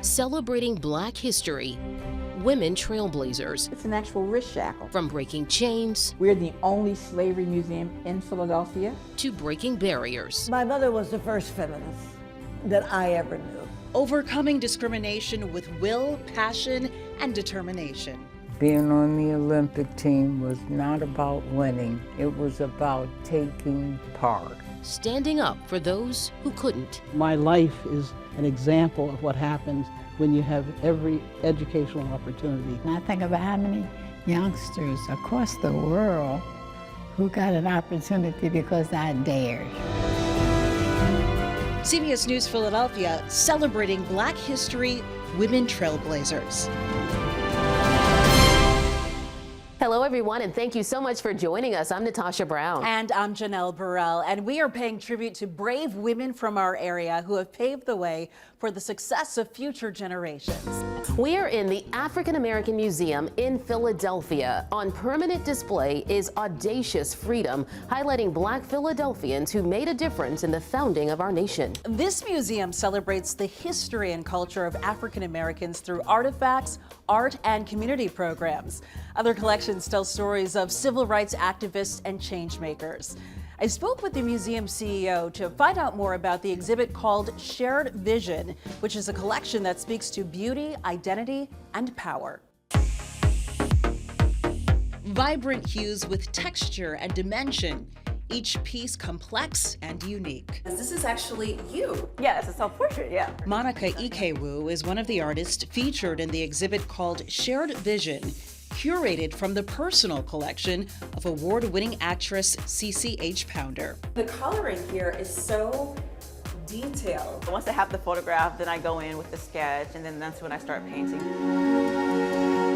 Celebrating Black history, women trailblazers. It's an actual wrist shackle. From breaking chains. We're the only slavery museum in Philadelphia. To breaking barriers. My mother was the first feminist that I ever knew. Overcoming discrimination with will, passion, and determination. Being on the Olympic team was not about winning, it was about taking part. Standing up for those who couldn't. My life is an example of what happens when you have every educational opportunity. And I think about how many youngsters across the world who got an opportunity because I dared. CBS News Philadelphia, celebrating Black history, women trailblazers. Hello, everyone, and thank you so much for joining us. I'm Natasha Brown. And I'm Janelle Burrell, and we are paying tribute to brave women from our area who have paved the way for the success of future generations. We are in the African American Museum in Philadelphia. On permanent display is Audacious Freedom, highlighting Black Philadelphians who made a difference in the founding of our nation. This museum celebrates the history and culture of African Americans through artifacts, art, and community programs. Other collections tell stories of civil rights activists and change makers. I spoke with the museum CEO to find out more about the exhibit called Shared Vision, which is a collection that speaks to beauty, identity, and power. Vibrant hues with texture and dimension, each piece complex and unique. This is actually you. Yeah, it's a self-portrait, yeah. Monica Ikegwu is one of the artists featured in the exhibit called Shared Vision, curated from the personal collection of award-winning actress CCH Pounder. The coloring here is so detailed. Once I have the photograph, then I go in with the sketch, and then that's when I start painting.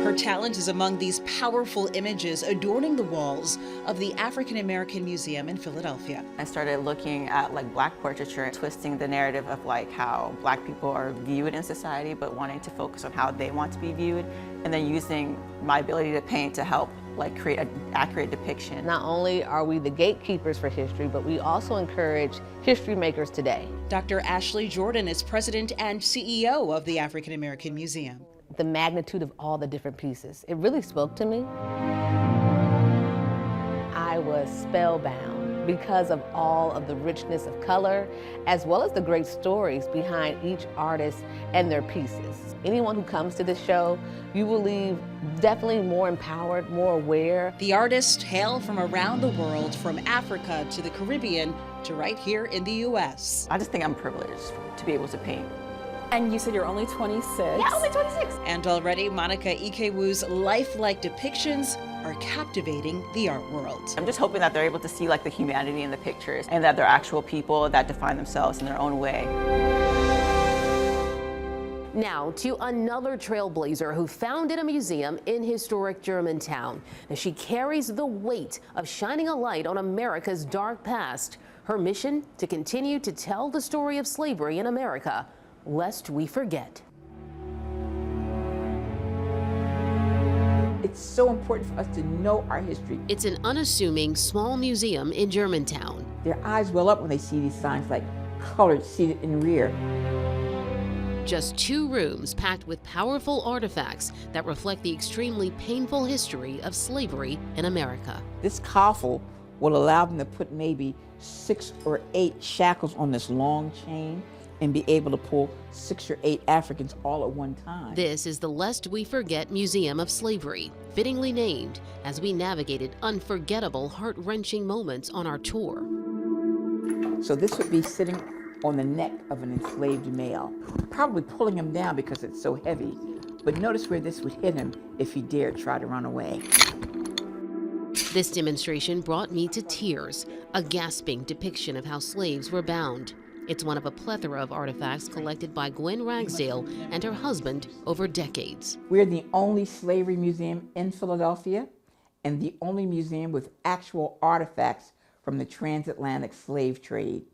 Her talent is among these powerful images adorning the walls of the African American Museum in Philadelphia. I started looking at Black portraiture, twisting the narrative of how Black people are viewed in society, but wanting to focus on how they want to be viewed, and then using my ability to paint to help create an accurate depiction. Not only are we the gatekeepers for history, but we also encourage history makers today. Dr. Ashley Jordan is president and CEO of the African American Museum. The magnitude of all the different pieces, it really spoke to me. I was spellbound because of all of the richness of color, as well as the great stories behind each artist and their pieces. Anyone who comes to this show, you will leave definitely more empowered, more aware. The artists hail from around the world, from Africa to the Caribbean to right here in the U.S. I just think I'm privileged to be able to paint. And you said you're only 26. Yeah, only 26. And already Monica Ikegwu's lifelike depictions are captivating the art world. I'm just hoping that they're able to see the humanity in the pictures, and that they're actual people that define themselves in their own way. Now to another trailblazer who founded a museum in historic Germantown. Now, she carries the weight of shining a light on America's dark past. Her mission to continue to tell the story of slavery in America, lest we forget. It's so important for us to know our history. It's an unassuming small museum in Germantown. Their eyes well up when they see these signs like colored seated in rear. Just 2 rooms packed with powerful artifacts that reflect the extremely painful history of slavery in America. This coffle will allow them to put maybe 6 or 8 shackles on this long chain and be able to pull 6 or 8 Africans all at one time. This is the Lest We Forget Museum of Slavery, fittingly named as we navigated unforgettable, heart-wrenching moments on our tour. So this would be sitting on the neck of an enslaved male, probably pulling him down because it's so heavy. But notice where this would hit him if he dared try to run away. This demonstration brought me to tears, a gasping depiction of how slaves were bound. It's one of a plethora of artifacts collected by Gwen Ragsdale and her husband over decades. We're the only slavery museum in Philadelphia and the only museum with actual artifacts from the transatlantic slave trade.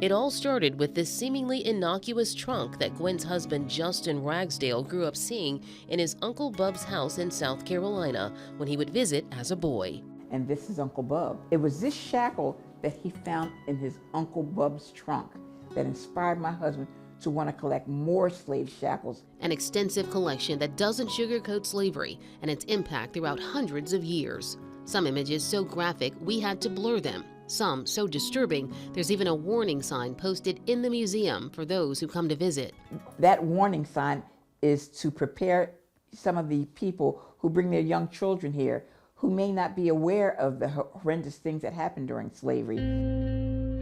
It all started with this seemingly innocuous trunk that Gwen's husband Justin Ragsdale grew up seeing in his Uncle Bub's house in South Carolina when he would visit as a boy. And this is Uncle Bub. It was this shackle that he found in his Uncle Bub's trunk that inspired my husband to want to collect more slave shackles. An extensive collection that doesn't sugarcoat slavery and its impact throughout hundreds of years. Some images so graphic we had to blur them. Some so disturbing, there's even a warning sign posted in the museum for those who come to visit. That warning sign is to prepare some of the people who bring their young children here who may not be aware of the horrendous things that happened during slavery.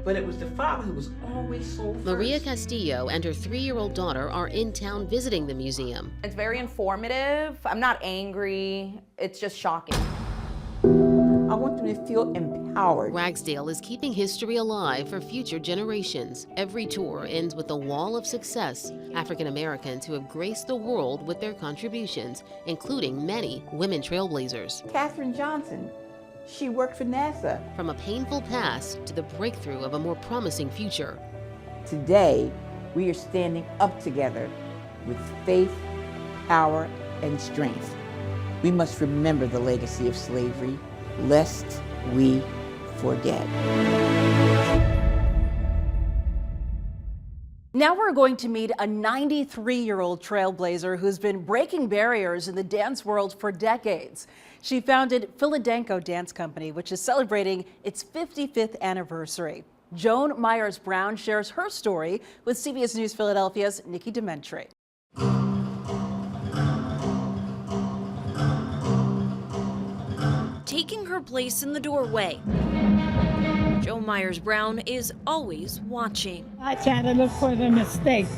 But it was the father who was always sold first. Maria Castillo and her 3-year-old daughter are in town visiting the museum. It's very informative. I'm not angry. It's just shocking. I want them to feel empowered. Ragsdale is keeping history alive for future generations. Every tour ends with a wall of success. African Americans who have graced the world with their contributions, including many women trailblazers. Katherine Johnson, she worked for NASA. From a painful past to the breakthrough of a more promising future. Today, we are standing up together with faith, power, and strength. We must remember the legacy of slavery, lest we forget. Now we're going to meet a 93-year-old trailblazer who's been breaking barriers in the dance world for decades. She founded Philadanco Dance Company, which is celebrating its 55th anniversary. Joan Myers-Brown shares her story with CBS News Philadelphia's Nikki Dementri. Taking her place in the doorway, Joan Myers-Brown is always watching. I try to look for the mistakes.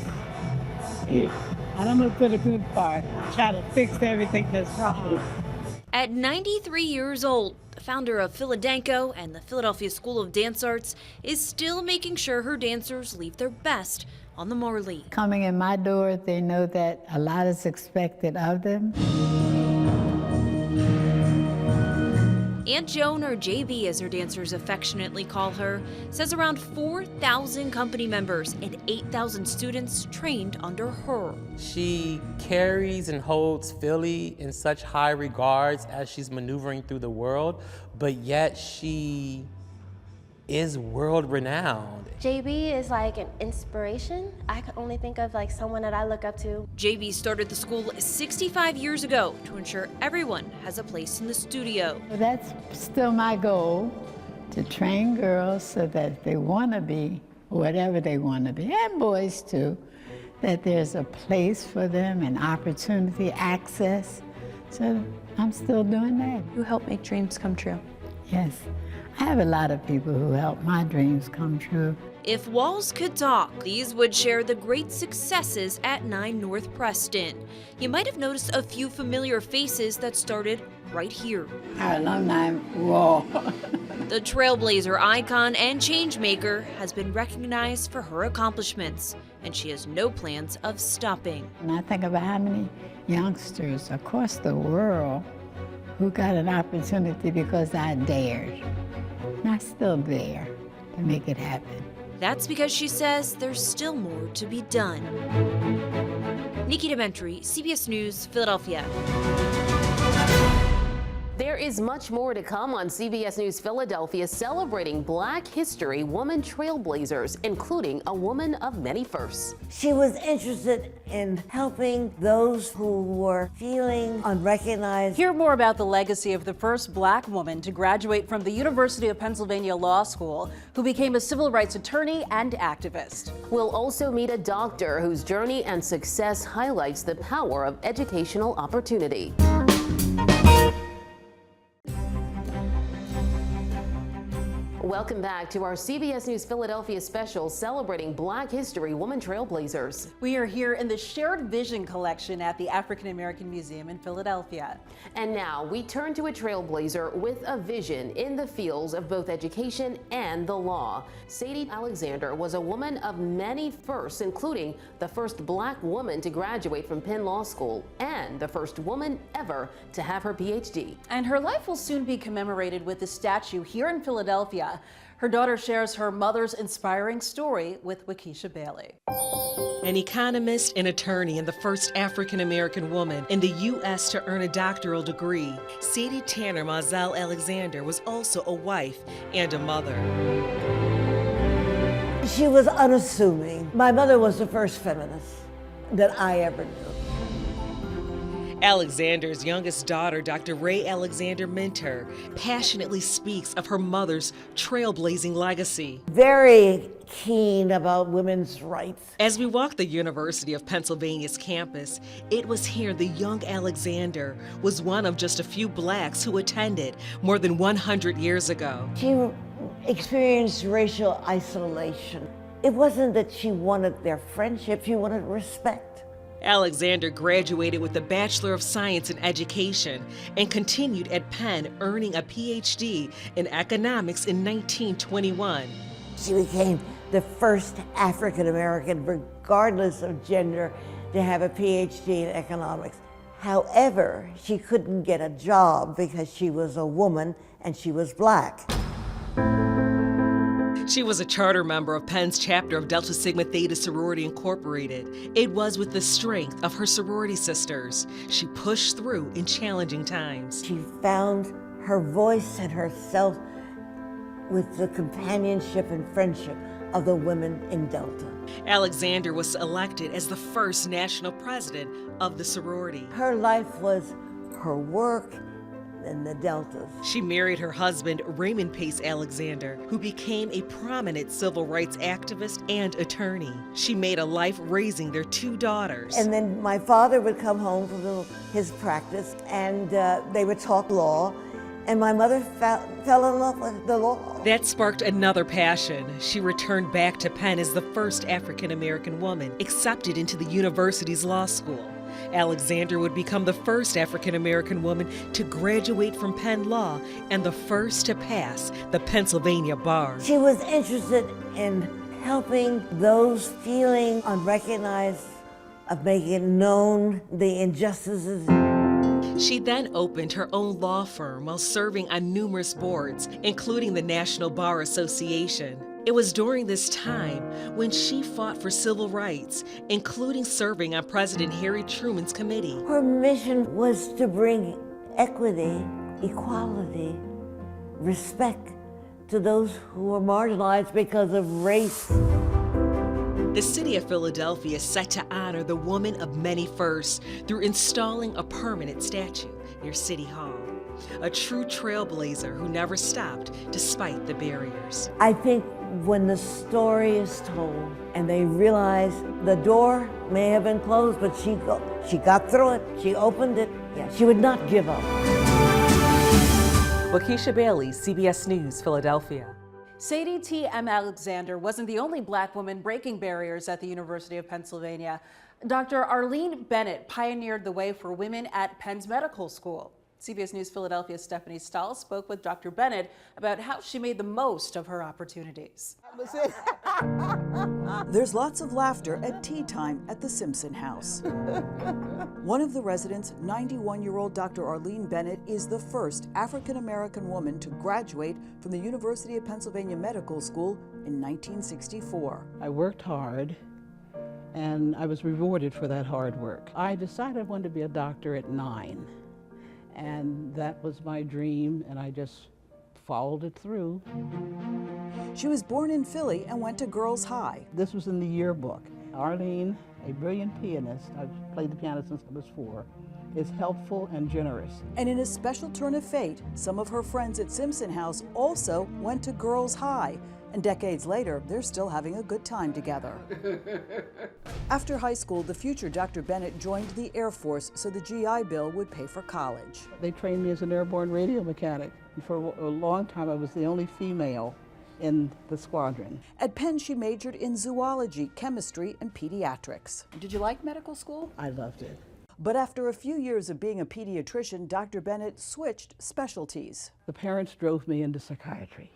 I don't look for the good part. I try to fix everything that's wrong. At 93 years old, the founder of Philadanco and the Philadelphia School of Dance Arts is still making sure her dancers leave their best on the Marley. Coming in my door, they know that a lot is expected of them. Aunt Joan, or JB as her dancers affectionately call her, says around 4,000 company members and 8,000 students trained under her. She carries and holds Philly in such high regards as she's maneuvering through the world, but yet she is world renowned. JB is like an inspiration. I can only think of like someone that I look up to. JB started the school 65 years ago to ensure everyone has a place in the studio. That's still my goal, to train girls so that they want to be whatever they want to be, and boys too, that there's a place for them, an opportunity, access. So I'm still doing that. You help make dreams come true. Yes. I have a lot of people who help my dreams come true. If walls could talk, these would share the great successes at 9 North Preston. You might have noticed a few familiar faces that started right here. Our alumni wall. The trailblazer icon and changemaker has been recognized for her accomplishments, and she has no plans of stopping. And I think about how many youngsters across the world who got an opportunity because I dared. And I still dare to make it happen. That's because she says there's still more to be done. Nikki Dementri, CBS News, Philadelphia. There is much more to come on CBS News Philadelphia, celebrating Black History woman trailblazers, including a woman of many firsts. She was interested in helping those who were feeling unrecognized. Hear more about the legacy of the first Black woman to graduate from the University of Pennsylvania Law School, who became a civil rights attorney and activist. We'll also meet a doctor whose journey and success highlights the power of educational opportunity. Welcome back to our CBS News Philadelphia special celebrating Black History Woman Trailblazers. We are here in the Shared Vision collection at the African American Museum in Philadelphia. And now we turn to a trailblazer with a vision in the fields of both education and the law. Sadie Alexander was a woman of many firsts, including the first Black woman to graduate from Penn Law School and the first woman ever to have her PhD. And her life will soon be commemorated with a statue here in Philadelphia. Her daughter shares her mother's inspiring story with Waukesha Bailey. An economist and attorney and the first African-American woman in the U.S. to earn a doctoral degree, Sadie Tanner Mazel Alexander was also a wife and a mother. She was unassuming. My mother was the first feminist that I ever knew. Alexander's youngest daughter, Dr. Ray Alexander Minter, passionately speaks of her mother's trailblazing legacy. Very keen about women's rights. As we walked the University of Pennsylvania's campus, it was here the young Alexander was one of just a few blacks who attended more than 100 years ago. She experienced racial isolation. It wasn't that she wanted their friendship, she wanted respect. Alexander graduated with a Bachelor of Science in Education and continued at Penn, earning a PhD in economics in 1921. She became the first African American, regardless of gender, to have a PhD in economics. However, she couldn't get a job because she was a woman and she was black. She was a charter member of Penn's chapter of Delta Sigma Theta Sorority Incorporated. It was with the strength of her sorority sisters she pushed through in challenging times. She found her voice and herself with the companionship and friendship of the women in Delta. Alexander was elected as the first national president of the sorority. Her life was her work and the Deltas. She married her husband, Raymond Pace Alexander, who became a prominent civil rights activist and attorney. She made a life raising their 2 daughters. And then my father would come home from his practice and they would talk law, and my mother fell in love with the law. That sparked another passion. She returned back to Penn as the first African American woman accepted into the university's law school. Alexander would become the first African American woman to graduate from Penn Law and the first to pass the Pennsylvania bar. She was interested in helping those feeling unrecognized, of making known the injustices. She then opened her own law firm while serving on numerous boards, including the National Bar Association. It was during this time when she fought for civil rights, including serving on President Harry Truman's committee. Her mission was to bring equity, equality, respect to those who were marginalized because of race. The city of Philadelphia is set to honor the woman of many firsts through installing a permanent statue near City Hall. A true trailblazer who never stopped despite the barriers. I think when the story is told and they realize the door may have been closed, but she got through it, she opened it, she would not give up. Waukesha Bailey, CBS News, Philadelphia. Sadie T.M. Alexander wasn't the only black woman breaking barriers at the University of Pennsylvania. Dr. Arlene Bennett pioneered the way for women at Penn's medical school. CBS News Philadelphia's Stephanie Stahl spoke with Dr. Bennett about how she made the most of her opportunities. There's lots of laughter at tea time at the Simpson House. One of the residents, 91-year-old Dr. Arlene Bennett, is the first African-American woman to graduate from the University of Pennsylvania Medical School in 1964. I worked hard, and I was rewarded for that hard work. I decided I wanted to be a doctor at 9. And that was my dream, and I just followed it through. She was born in Philly and went to Girls High. This was in the yearbook. Arlene, a brilliant pianist, I've played the piano since I was 4, is helpful and generous. And in a special turn of fate, some of her friends at Simpson House also went to Girls High. And decades later, they're still having a good time together. After high school, the future Dr. Bennett joined the Air Force so the GI Bill would pay for college. They trained me as an airborne radio mechanic. And for a long time, I was the only female in the squadron. At Penn, she majored in zoology, chemistry, and pediatrics. Did you like medical school? I loved it. But after a few years of being a pediatrician, Dr. Bennett switched specialties. The parents drove me into psychiatry.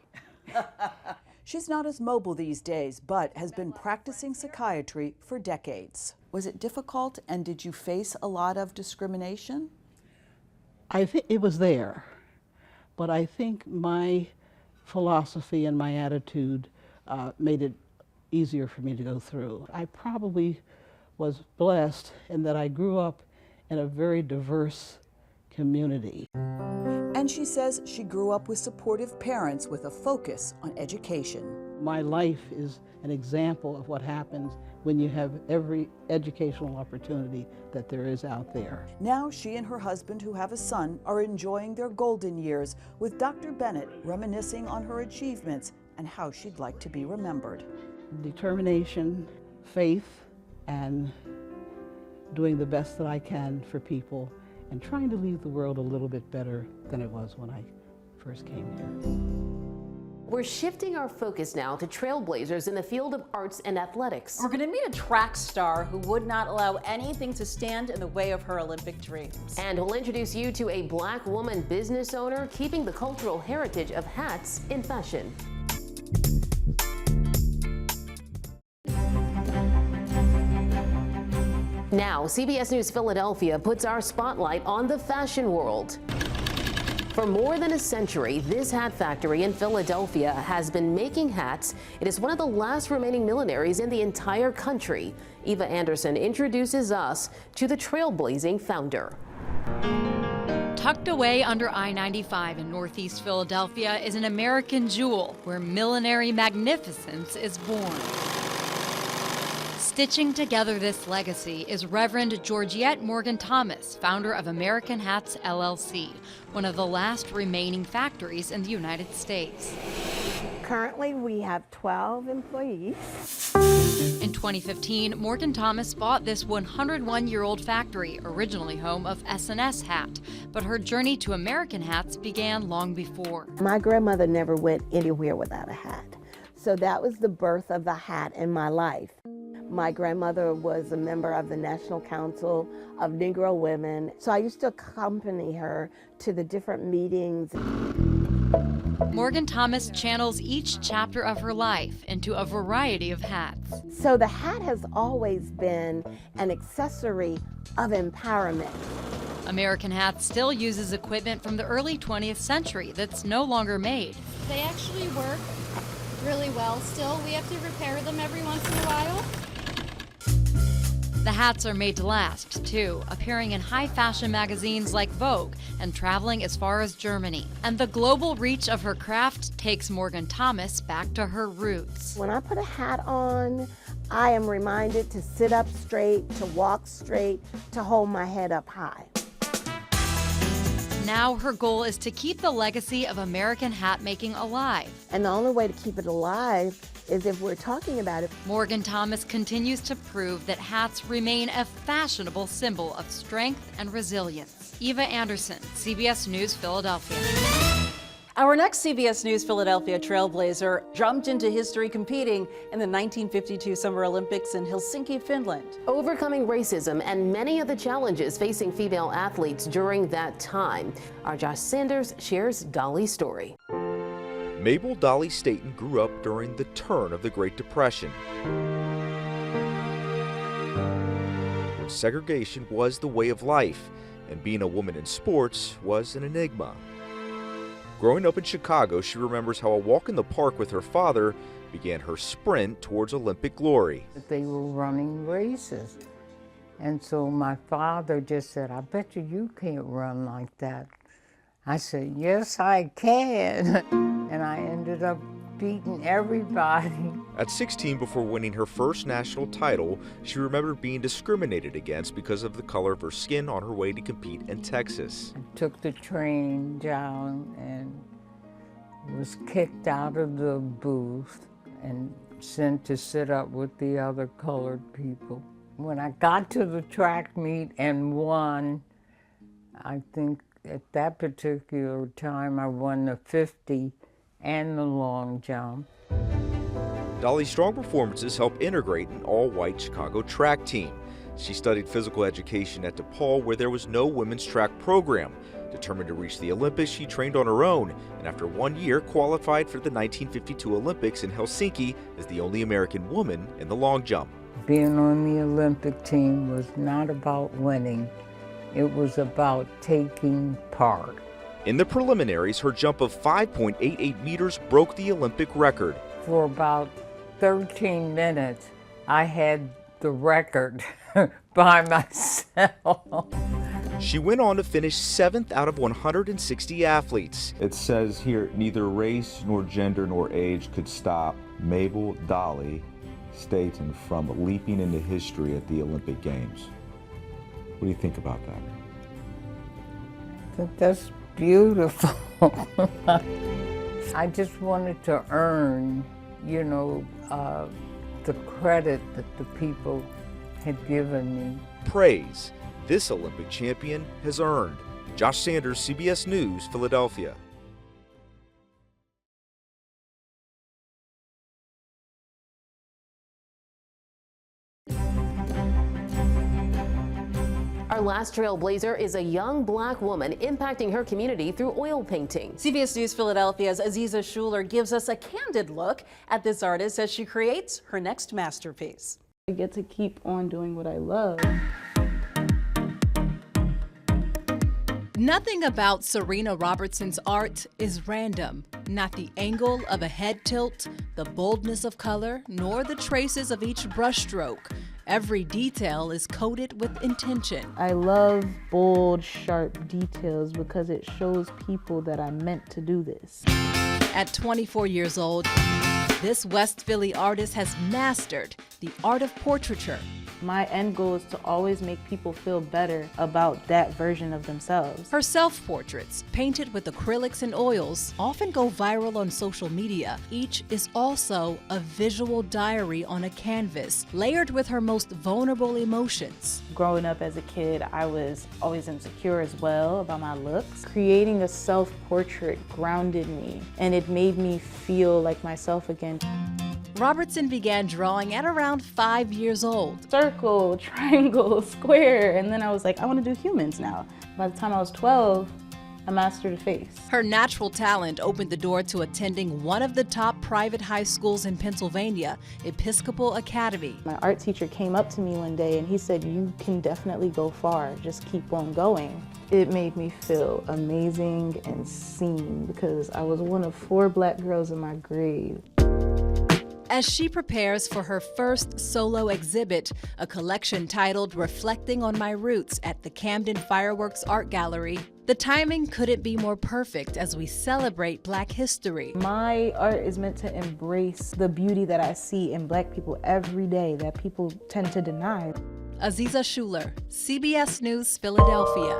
She's not as mobile these days, but has been practicing psychiatry for decades. Was it difficult, and did you face a lot of discrimination? I think it was there, but I think my philosophy and my attitude made it easier for me to go through. I probably was blessed in that I grew up in a very diverse community. And she says she grew up with supportive parents with a focus on education. My life is an example of what happens when you have every educational opportunity that there is out there. Now she and her husband, who have a son, are enjoying their golden years with Dr. Bennett reminiscing on her achievements and how she'd like to be remembered. Determination, faith, and doing the best that I can for people and trying to leave the world a little bit better than it was when I first came here. We're shifting our focus now to trailblazers in the field of arts and athletics. We're going to meet a track star who would not allow anything to stand in the way of her Olympic dreams. And we'll introduce you to a Black woman business owner keeping the cultural heritage of hats in fashion. Now, CBS News Philadelphia puts our spotlight on the fashion world. For more than a century, this hat factory in Philadelphia has been making hats. It is one of the last remaining millineries in the entire country. Eva Anderson introduces us to the trailblazing founder. Tucked away under I-95 in Northeast Philadelphia is an American jewel where millinery magnificence is born. Stitching together this legacy is Reverend Georgette Morgan Thomas, founder of American Hats LLC, one of the last remaining factories in the United States. Currently, we have 12 employees. In 2015, Morgan Thomas bought this 101-year-old factory, originally home of S&S Hat, but her journey to American hats began long before. My grandmother never went anywhere without a hat, so that was the birth of the hat in my life. My grandmother was a member of the National Council of Negro Women, so I used to accompany her to the different meetings. Morgan Thomas channels each chapter of her life into a variety of hats. So the hat has always been an accessory of empowerment. American Hats still uses equipment from the early 20th century that's no longer made. They actually work really well still. We have to repair them every once in a while. The hats are made to last, too, appearing in high fashion magazines like Vogue and traveling as far as Germany. And the global reach of her craft takes Morgan Thomas back to her roots. When I put a hat on, I am reminded to sit up straight, to walk straight, to hold my head up high. Now her goal is to keep the legacy of American hat making alive. And the only way to keep it alive is if we're talking about it. Morgan Thomas continues to prove that hats remain a fashionable symbol of strength and resilience. Eva Anderson, CBS News Philadelphia. Our next CBS News Philadelphia trailblazer jumped into history competing in the 1952 Summer Olympics in Helsinki, Finland. Overcoming racism and many of the challenges facing female athletes during that time. Our Josh Sanders shares Dolly's story. Mabel Dolly Staton grew up during the turn of the Great Depression, when segregation was the way of life and being a woman in sports was an enigma. Growing up in Chicago, she remembers how a walk in the park with her father began her sprint towards Olympic glory. They were running races. And so my father just said, I bet you can't run like that. I said, yes, I can. And I ended up beating everybody. At 16, before winning her first national title, she remembered being discriminated against because of the color of her skin on her way to compete in Texas. I took the train down and was kicked out of the booth and sent to sit up with the other colored people. When I got to the track meet and won, I think at that particular time I won the 50 and the long jump. Dolly's strong performances helped integrate an all-white Chicago track team. She studied physical education at DePaul, where there was no women's track program. Determined to reach the Olympics, she trained on her own, and after 1 year qualified for the 1952 Olympics in Helsinki as the only American woman in the long jump. Being on the Olympic team was not about winning. It was about taking part. In the preliminaries, her jump of 5.88 meters broke the Olympic record. For about 13 minutes, I had the record by myself. She went on to finish 7th out of 160 athletes. It says here, neither race nor gender nor age could stop Mabel Landry Staton from leaping into history at the Olympic Games. What do you think about that? I think that's beautiful. I just wanted to earn, you know, the credit that the people had given me. Praise this Olympic champion has earned. Josh Sanders, CBS News, Philadelphia. Our last trailblazer is a young black woman impacting her community through oil painting. CBS News Philadelphia's Aziza Schuler gives us a candid look at this artist as she creates her next masterpiece. I get to keep on doing what I love. Nothing about Cerena Robertson's art is random. Not the angle of a head tilt, the boldness of color, nor the traces of each brushstroke. Every detail is coated with intention. I love bold, sharp details because it shows people that I meant to do this. At 24 years old, this West Philly artist has mastered the art of portraiture. My end goal is to always make people feel better about that version of themselves. Her self-portraits, painted with acrylics and oils, often go viral on social media. Each is also a visual diary on a canvas, layered with her most vulnerable emotions. Growing up as a kid, I was always insecure as well about my looks. Creating a self-portrait grounded me, and it made me feel like myself again. Robertson began drawing at around 5 years old. Circle, triangle, square, and then I was like, I want to do humans now. By the time I was 12, I mastered a face. Her natural talent opened the door to attending one of the top private high schools in Pennsylvania, Episcopal Academy. My art teacher came up to me one day and he said, you can definitely go far, just keep on going. It made me feel amazing and seen because I was one of 4 black girls in my grade. As she prepares for her first solo exhibit, a collection titled Reflecting on My Roots at the Camden Fireworks Art Gallery, the timing couldn't be more perfect as we celebrate Black history. My art is meant to embrace the beauty that I see in Black people every day that people tend to deny. Aziza Schuler, CBS News, Philadelphia.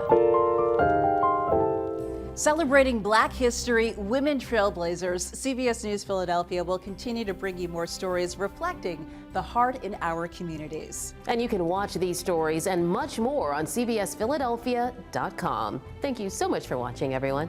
Celebrating Black history, women trailblazers, CBS News Philadelphia will continue to bring you more stories reflecting the heart in our communities. And you can watch these stories and much more on CBSPhiladelphia.com. Thank you so much for watching, everyone.